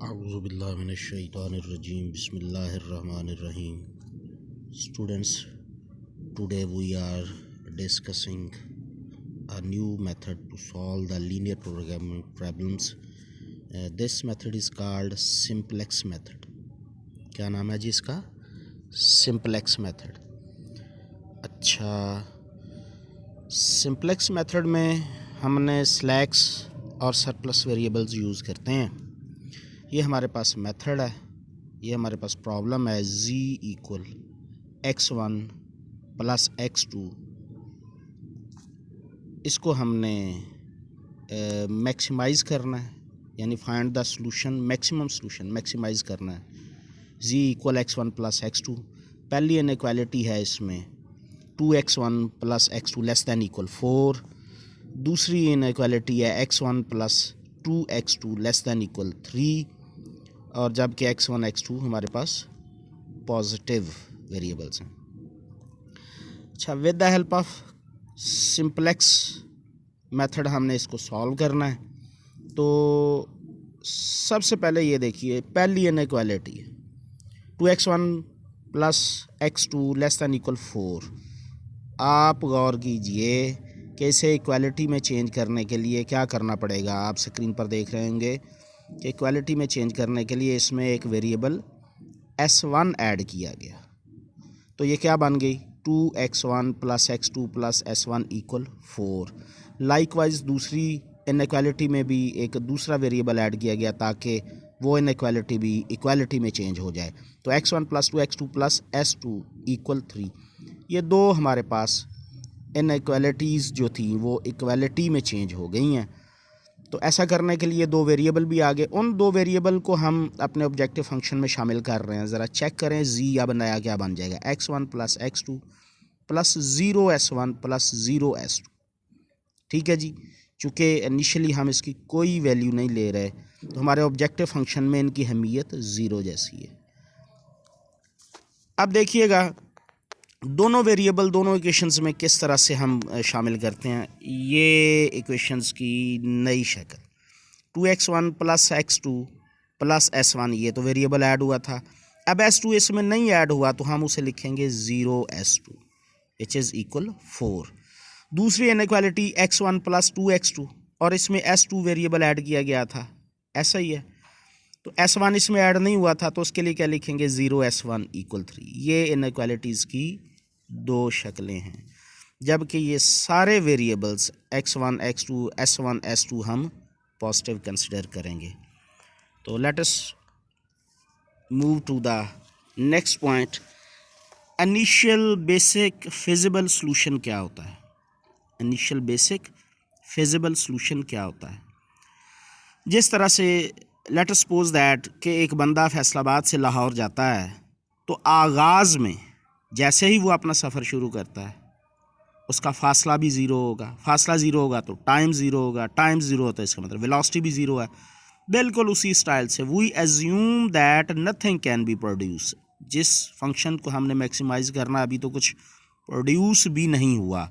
A'udzubillahiminash-shaytanir-rajim. Bismillahir-rahmanir-rahim. Students, today we are discussing a new method to solve the linear programming problems. This method is called simplex method. क्या नाम है जी इसका? Simplex method. अच्छा, simplex method में हमने slacks और surplus variables use करते हैं. ये हमारे पास मेथड है, ये हमारे पास प्रॉब्लम है. z equal x1 plus x2, इसको हमने मैक्सिमाइज़ करना है, यानी find the solution, maximum solution maximise करना है. z equal x1 plus x2. पहली इनइक्वालिटी है इसमें 2x1 plus x2 less than equal 4. दूसरी इनइक्वालिटी है x1 plus 2x2 less than equal 3, और जबकि x1 x2 हमारे पास पॉजिटिव वेरिएबल्स हैं. अच्छा, with the help of simplex method हमने इसको सॉल्व करना है. तो सबसे पहले ये देखिए, पहली इनइक्वालिटी है 2x1 plus x2 less than equal 4. आप गौर कीजिए कि इसे इक्वालिटी में चेंज करने के लिए क्या करना पड़ेगा. आप स्क्रीन पर देख रहे होंगे कि इक्वालिटी में चेंज करने के लिए इसमें एक वेरिएबल s1 ऐड किया गया. तो ये क्या बन गई? 2x1 plus x2 plus s1 equal 4. Likewise दूसरी इनइक्वालिटी में भी एक दूसरा वेरिएबल ऐड किया गया ताकि वो इनइक्वालिटी भी इक्वालिटी में चेंज हो जाए. तो x1 plus 2x2 plus s2 equal 3. ये दो हमारे पास इनइक्वालिटीज़ जो थी वो इक्वालिटी में चेंज हो गई हैं. तो ऐसा करने के लिए दो वेरिएबल भी आ गए. उन दो वेरिएबल को हम अपने ऑब्जेक्टिव फंक्शन में शामिल कर रहे हैं. ज़रा चेक करें z अब नया क्या बन जाएगा? x1 plus x2 plus 0s1 plus 0s2. ठीक है जी. चूँकि इनिशियली हम इसकी कोई वैल्यू नहीं ले रहे तो हमारे ऑब्जेक्टिव फंक्शन में इनकी अहमियत 0 जैसी है. अब देखिएगा दोनों वेरिएबल दोनों इक्वेशंस में किस तरह से हम शामिल करते हैं. ये इक्वेशंस की नई शक्ल 2x1 plus x2 plus s1, ये तो वेरिएबल ऐड हुआ था. अब s2 इसमें नहीं ऐड हुआ तो हम उसे लिखेंगे 0s2 विच इज़ इक्वल 4. दूसरी इनइक्वालिटी x1 प्लस 2x2, और इसमें s2 वेरिएबल ऐड किया गया था. ऐसा ही है. तो s1 इसमें ऐड नहीं हुआ था तो उसके लिए क्या लिखेंगे? 0s1 equal 3. ये इनइक्वालिटीज़ की दो शक्लें हैं, जबकि ये सारे variables x1 x2 s1 s2 हम पॉजिटिव कंसिडर करेंगे. तो let us move to the next point. Initial basic feasible solution क्या होता है? इनिशियल बेसिक फिजिबल सॉल्यूशन क्या होता है? जिस तरह से लेट अस सपोज दैट कि एक बंदा फैसलाबाद से लाहौर जाता है, तो आगाज़ में जैसे ही वो अपना सफ़र शुरू करता है उसका फ़ासला भी ज़ीरो होगा. फ़ासला ज़ीरो होगा तो टाइम ज़ीरो होगा. टाइम ज़ीरो होता है इसका मतलब वेलोसिटी भी ज़ीरो है. बिल्कुल उसी स्टाइल से we assume that nothing can be produce. जिस फंक्शन को हमने मैक्सिमाइज़ करना अभी तो कुछ प्रोड्यूस भी नहीं हुआ.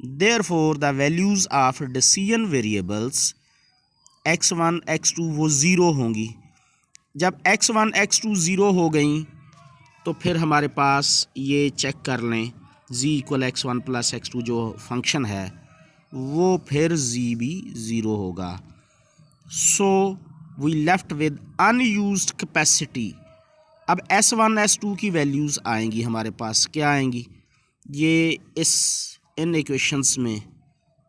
Therefore the values of decision variables x1 x2 वो ज़ीरो होंगी. जब x1 x2 ज़ीरो हो गई तो फिर हमारे पास ये चेक कर लें z equal x1 plus x2 जो फंक्शन है वो फिर z भी ज़ीरो होगा. So we left with unused capacity. अब s1 s2 की वैल्यूज़ आएंगी हमारे पास. क्या आएंगी? ये इन इक्वेशंस में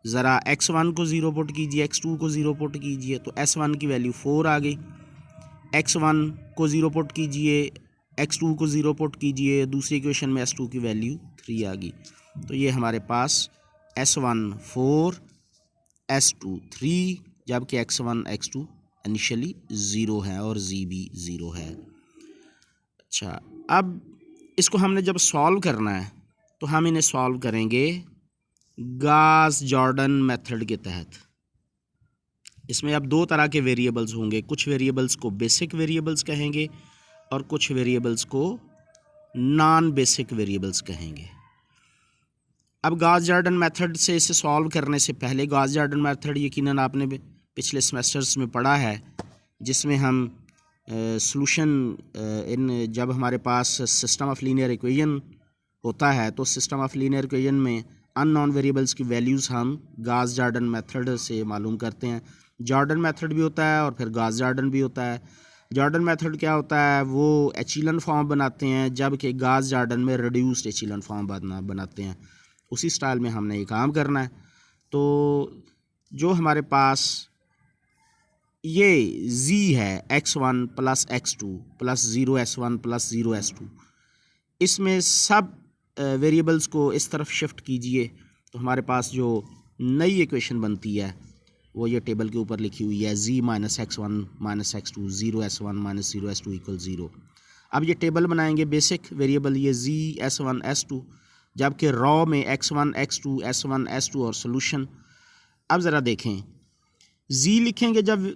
ज़रा x1 को ज़ीरो पुट कीजिए, x2 को ज़ीरो पुट कीजिए तो s1 की वैल्यू 4 आ गई. x1 को ज़ीरो पुट कीजिए, x2 को ज़ीरो पुट कीजिए, दूसरी इक्वेशन में s2 की वैल्यू 3 आ गई. तो ये हमारे पास s1 4 s2 3, जबकि x1 x2 इनिशियली ज़ीरो है और z भी ज़ीरो है. अच्छा, अब इसको हमने जब सॉल्व करना है तो हम इन्हें सॉल्व करेंगे गॉस जॉर्डन मेथड के तहत. इसमें अब दो तरह के वेरिएबल्स होंगे. कुछ वेरिएबल्स को बेसिक वेरिएबल्स कहेंगे और कुछ वेरिएबल्स को नॉन बेसिक वेरिएबल्स कहेंगे. अब गॉस जॉर्डन मेथड से इसे सॉल्व करने से पहले, गॉस जॉर्डन मेथड यकीनन आपने पिछले सेमेस्टर्स में पढ़ा है, जिसमें हम सॉल्यूशन इन जब हमारे पास सिस्टम ऑफ लीनियर इक्वेशन होता है तो सिस्टम ऑफ लीनियर इक्वेशन में अननोन वेरिएबल्स की वैल्यूज़ हम गास जॉर्डन मेथड से मालूम करते हैं। जॉर्डन मेथड भी होता है और फिर गास जॉर्डन भी होता है। जॉर्डन मेथड क्या होता है, वो एचिलन फॉर्म बनाते हैं, जबकि गास जॉर्डन में रिड्यूस्ड एचिलन फॉर्म बनाते हैं। उसी स्टाइल में हमने ये काम करना है। तो जो हमारे पास ये z है x1 plus x2 plus 0s1 plus 0s2, इसमें सब वेरिएबल्स को इस तरफ शिफ्ट कीजिए तो हमारे पास जो नई इक्वेशन बनती है वो ये टेबल के ऊपर लिखी हुई है, z minus x1 minus x2 0s1 minus 0s2 equal 0। अब ये टेबल बनाएंगे बेसिक वेरिएबल ये z s1 s2, जबकि रॉ में x1 x2 s1 s2 और सोल्यूशन। अब ज़रा देखें, z लिखेंगे जब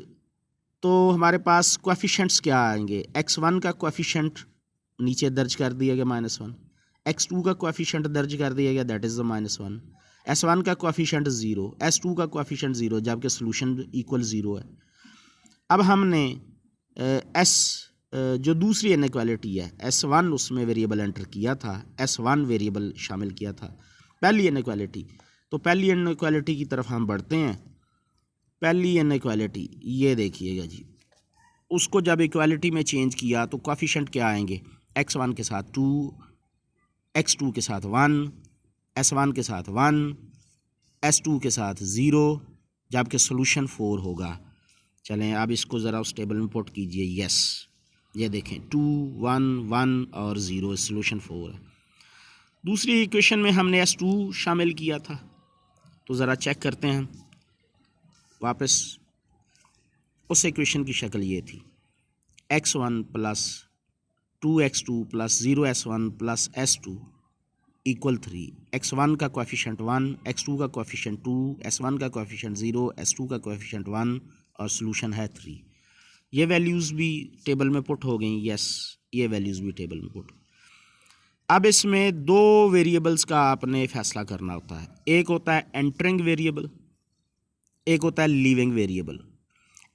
तो हमारे पास कोएफिशिएंट्स क्या आएंगे, x1 का कोएफिशिएंट नीचे दर्ज कर दिया गया -1, x2 का कोएफिशिएंट दर्ज कर दिया गया दैट इज़ द -1, s1 का कोएफिशिएंट 0, s2 का कोएफिशिएंट 0, जबकि सोल्यूशन इक्वल 0 है। अब हमने जो दूसरी इनइक्वालिटी है s1 उसमें वेरिएबल एंटर किया था, s1 वेरिएबल शामिल किया था पहली इनइक्वालिटी। तो पहली इनइक्वालिटी की तरफ हम बढ़ते हैं। पहली इनइक्वालिटी ये देखिएगा जी, उसको जब इक्वालिटी में चेंज किया तो कोएफिशिएंट क्या आएंगे, x1 के साथ 2, x2 के साथ 1, s1 के साथ 1, s2 के साथ 0, जबकि सोल्यूशन 4 होगा। चलें अब इसको ज़रा उस टेबल में पुट कीजिए। यस, ये देखें 2 1 1 और 0, सोल्यूशन 4 है। दूसरी इक्वेशन में हमने s2 शामिल किया था, तो ज़रा चेक करते हैं वापस। उस इक्वेशन की शक्ल ये थी, x1 plus 2x2 plus 0s1 plus s2 equal 3। x1 का कोएफिशिएंट 1, x2 का कोएफिशिएंट 2, s1 का कोएफिशिएंट 0, s2 का कोएफिशिएंट 1 और सोल्यूशन है 3। ये वैल्यूज़ भी टेबल में पुट हो गई। यस, ये वैल्यूज़ भी टेबल में पुट। अब इसमें दो वेरिएबल्स का आपने फैसला करना होता है, एक होता है एंटरिंग वेरिएबल, एक होता है लीविंग वेरिएबल।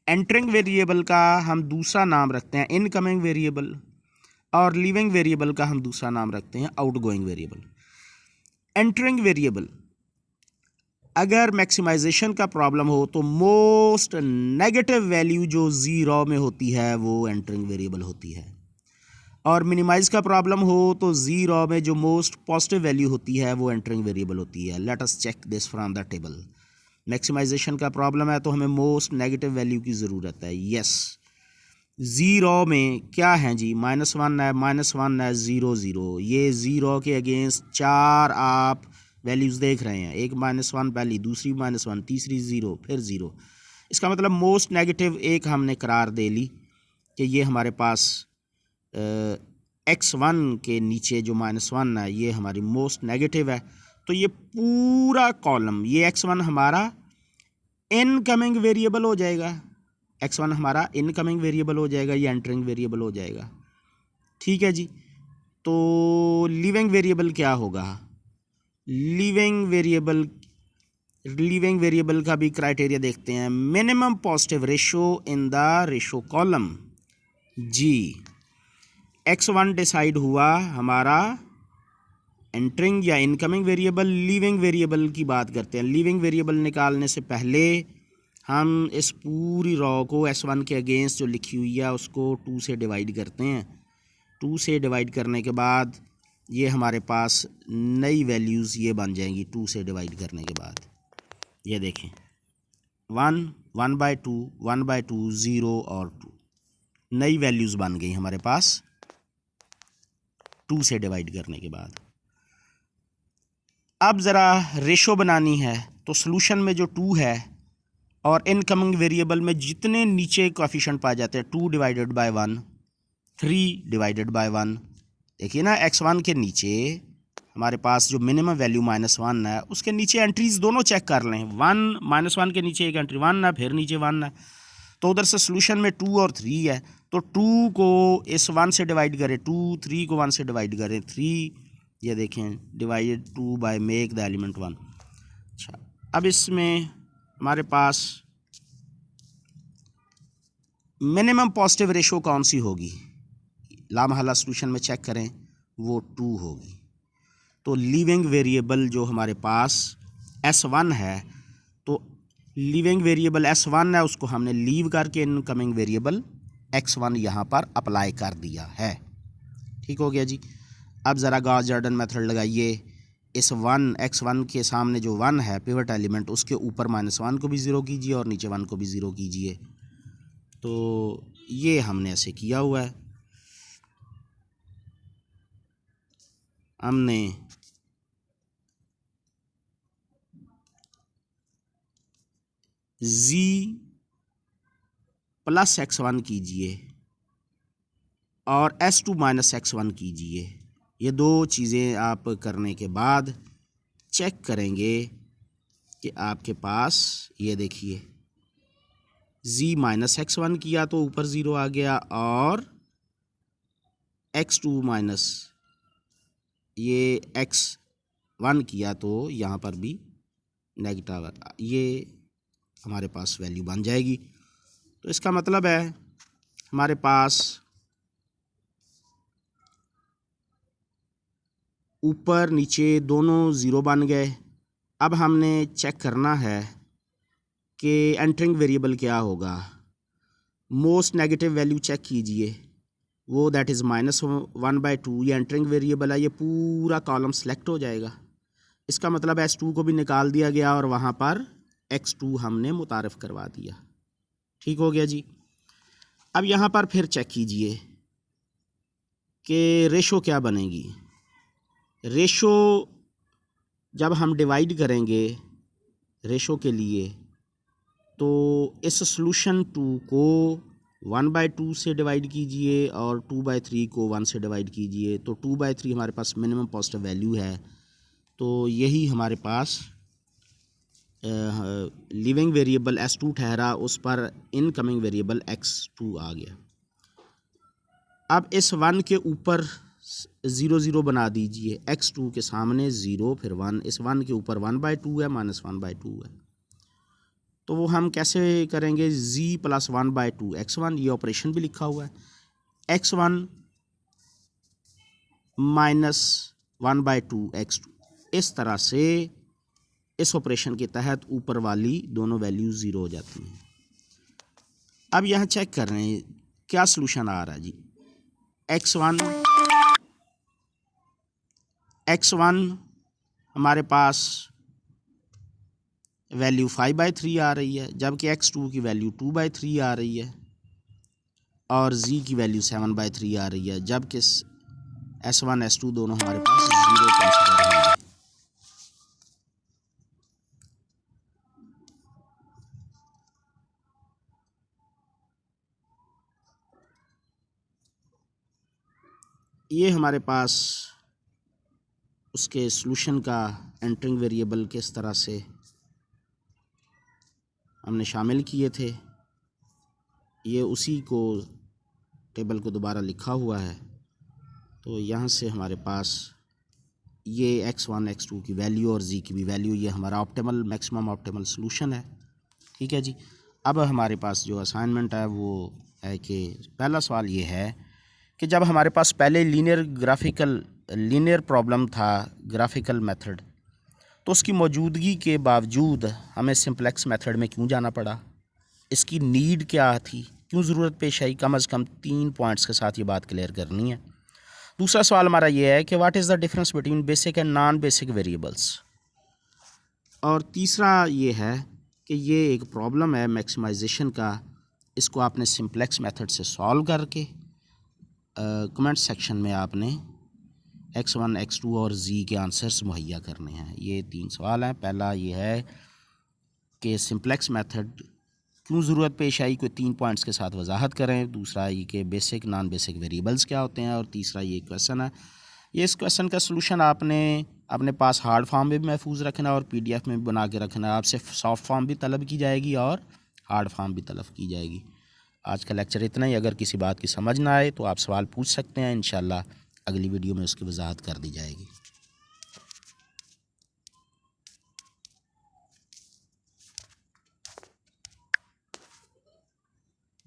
एंटरिंग वेरिएबल का हम दूसरा नाम रखते हैं इनकमिंग वेरिएबल और लीविंग वेरिएबल का हम दूसरा नाम रखते हैं आउटगोइंग वेरिएबल। एंटरिंग वेरिएबल अगर मैक्सिमाइजेशन का प्रॉब्लम हो तो मोस्ट नेगेटिव वैल्यू जो ज़ीरो में होती है वो एंटरिंग वेरिएबल होती है, और मिनिमाइज़ का प्रॉब्लम हो तो ज़ीरो में जो मोस्ट पॉजिटिव वैल्यू होती है वो एंटरिंग वेरिएबल होती है। Let us check this from the table. Maximisation का प्रॉब्लम है तो हमें मोस्ट नेगेटिव वैल्यू की ज़रूरत है। यस, ज़ीरो में क्या है जी, -1 है, -1 है, 0 0। ये ज़ीरो के अगेंस्ट चार आप वैल्यूज़ देख रहे हैं, एक -1 पहली, दूसरी -1, तीसरी 0, फिर 0। इसका मतलब मोस्ट नेगेटिव एक हमने करार दे ली कि ये हमारे पास x1 के नीचे जो -1 है ये हमारी मोस्ट नेगेटिव है। तो ये पूरा कॉलम, ये x1 हमारा इनकमिंग वेरिएबल हो जाएगा, x1 हमारा इनकमिंग वेरिएबल हो जाएगा, ये एंटरिंग वेरिएबल हो जाएगा। ठीक है जी। तो लीविंग वेरिएबल क्या होगा, लीविंग वेरिएबल का भी क्राइटेरिया देखते हैं। Minimum positive ratio in the ratio column जी। x1 डिसाइड हुआ हमारा एंटरिंग या इनकमिंग वेरिएबल। लीविंग वेरिएबल की बात करते हैं। लीविंग वेरिएबल निकालने से पहले हम इस पूरी रॉ को s1 के अगेंस्ट जो लिखी हुई है उसको 2 से डिवाइड करते हैं। 2 से डिवाइड करने के बाद ये हमारे पास नई वैल्यूज़ ये बन जाएंगी। 2 से डिवाइड करने के बाद ये देखें 1 1/2 1/2 0 और 2 नई वैल्यूज़ बन गई हमारे पास 2 से डिवाइड करने के बाद। अब ज़रा रेशो बनानी है तो सॉल्यूशन में जो 2 है और इनकमिंग वेरिएबल में जितने नीचे कोएफिशिएंट पाए जाते हैं 2 डिवाइडेड बाय 1, 3 डिवाइडेड बाय 1। देखिए ना, x1 के नीचे हमारे पास जो मिनिमम वैल्यू -1 है उसके नीचे एंट्रीज दोनों चेक कर लें। 1 -1 के नीचे एक एंट्री 1 है, फिर नीचे 1 है, तो उधर से सॉल्यूशन में 2 और 3 है। तो 2 को इस 1 से डिवाइड करें 2, 3 को 1 से डिवाइड करें 3, ये देखें divided 2 by make the element 1। अच्छा, अब इसमें हमारे पास मिनिमम पॉजिटिव रेशो कौन सी होगी, लामहला सॉल्यूशन में चेक करें, वो 2 होगी। तो लीविंग वेरिएबल जो हमारे पास S1 है, तो लीविंग वेरिएबल S1 है, उसको हमने लीव करके इनकमिंग वेरिएबल X1 यहाँ पर अप्लाई कर दिया है। ठीक हो गया जी। अब ज़रा गॉस जॉर्डन मेथड लगाइए। इस X1 के सामने जो 1 है पिवट एलिमेंट, उसके ऊपर -1 को भी ज़ीरो कीजिए और नीचे 1 को भी ज़ीरो कीजिए। तो ये हमने ऐसे किया हुआ है। हमने z + x1 कीजिए और s2 - x1 कीजिए। ये दो चीज़ें आप करने के बाद चेक करेंगे कि आपके पास, ये देखिए, z - x1 किया तो ऊपर 0 आ गया और x2 माइनस ये x1 किया तो यहाँ पर भी नेगेटिव, ये हमारे पास वैल्यू बन जाएगी। तो इसका मतलब है हमारे पास ऊपर नीचे दोनों ज़ीरो बन गए। अब हमने चेक करना है कि एंटरिंग वेरिएबल क्या होगा। मोस्ट नेगेटिव वैल्यू चेक कीजिए, वो दैट इज़ -1/2। ये एंटरिंग वेरिएबल है, ये पूरा कॉलम सेलेक्ट हो जाएगा। इसका मतलब S2 को भी निकाल दिया गया और वहाँ पर X2 हमने मुतारफ़ करवा दिया। ठीक हो गया जी। अब यहाँ पर फिर चेक कीजिए कि रेशो क्या बनेगी। रेशो जब हम डिवाइड करेंगे रेशो के लिए, तो इस सॉल्यूशन 2 को 1/2 से डिवाइड कीजिए और 2/3 को 1 से डिवाइड कीजिए। तो 2/3 हमारे पास मिनिमम पॉजिटिव वैल्यू है, तो यही हमारे पास लिविंग वेरिएबल S2 ठहरा, उस पर इनकमिंग वेरिएबल X2 आ गया। अब इस 1 के ऊपर 0 0 बना दीजिए, X2 के सामने 0 फिर 1, इस 1 के ऊपर 1/2 है, -1/2 है। तो वो हम कैसे करेंगे, z + 1/2 x1, ये ऑपरेशन भी लिखा हुआ है, x1 - 1/2 x2। इस तरह से इस ऑपरेशन के तहत ऊपर वाली दोनों वैल्यू 0 हो जाती हैं। अब यहाँ चेक कर रहे हैं क्या सॉल्यूशन आ रहा है जी। x1 हमारे पास वैल्यू 5/3 आ रही है, जबकि x2 की वैल्यू 2/3 आ रही है और z की वैल्यू 7/3 आ रही है, जबकि S1 S2 दोनों हमारे पास 0 कंसीडर होंगे। ये हमारे पास उसके सॉल्यूशन का एंटरिंग वेरिएबल किस तरह से हमने शामिल किए थे, ये उसी को टेबल को दोबारा लिखा हुआ है। तो यहाँ से हमारे पास ये x1 x2 की वैल्यू और z की भी वैल्यू, ये हमारा ऑप्टिमल मैक्सिमम ऑप्टिमल सॉल्यूशन है। ठीक है जी। अब हमारे पास जो असाइनमेंट है वो है कि पहला सवाल ये है कि जब हमारे पास पहले लीनियर प्रॉब्लम था, ग्राफिकल मेथड, तो उसकी मौजूदगी के बावजूद हमें सिंप्लेक्स मेथड में क्यों जाना पड़ा, इसकी नीड क्या थी, क्यों ज़रूरत पेश आई। कम से कम 3 पॉइंट्स के साथ ये बात क्लियर करनी है। दूसरा सवाल हमारा ये है कि what is the difference between basic and non basic variables. और तीसरा ये है कि ये एक प्रॉब्लम है मैक्सिमाइजेशन का, इसको आपने सिंप्लेक्स मेथड से सॉल्व करके कमेंट सेक्शन में आपने x1 x2 और z के आंसर्स मुहैया करने हैं। ये 3 सवाल हैं। पहला ये है कि सिंप्लेक्स मेथड क्यों ज़रूरत पेश आई, कोई 3 पॉइंट्स के साथ वजाहत करें। दूसरा ये कि बेसिक नॉन बेसिक वेरिएबल्स क्या होते हैं। और तीसरा ये क्वेश्चन है, ये इस क्वेश्चन का सलूशन आपने अपने पास हार्ड फॉर्म में भी महफूज रखना और PDF में भी बना के रखना। आपसे सॉफ्ट फॉर्म भी तलब की जाएगी और हार्ड फॉर्म भी तलब की जाएगी। आज का लेक्चर इतना ही। अगर किसी बात की समझ ना आए तो आप सवाल पूछ सकते हैं, इंशाल्लाह अगली वीडियो में उसकी वजाहत कर दी जाएगी।